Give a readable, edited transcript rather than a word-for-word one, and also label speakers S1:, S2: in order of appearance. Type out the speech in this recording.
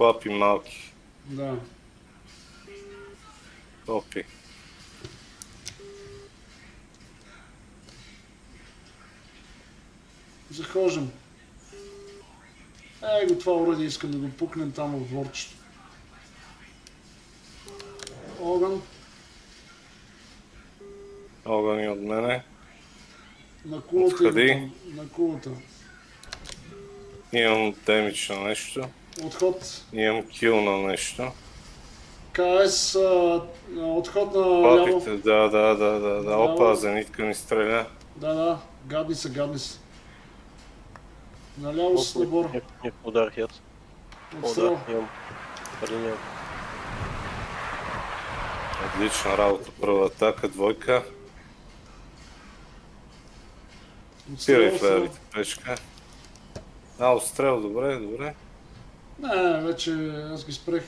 S1: клапи малки.
S2: Да.
S1: Топи.
S2: Захождам. Го това уради искам да го пукнем там в дворчето. Огън.
S1: Огън и от мене.
S2: На кулата
S1: Отходи.
S2: има там. На кулата.
S1: Имам демидж на нещо.
S2: Отход.
S1: Имам кил на нещо.
S2: КС. Отход на ляво.
S1: Клапите, да. Опа, зенитка ми стреля.
S2: Да. Гадни са. Наляво с набор.
S3: Някакъв удар хед.
S2: Отстрел.
S3: Имам. Линия.
S1: Отлична работа, първа атака, двойка. Спирай флеерите, пешка. Отстрел, добре.
S2: Не, вече аз ги спрех.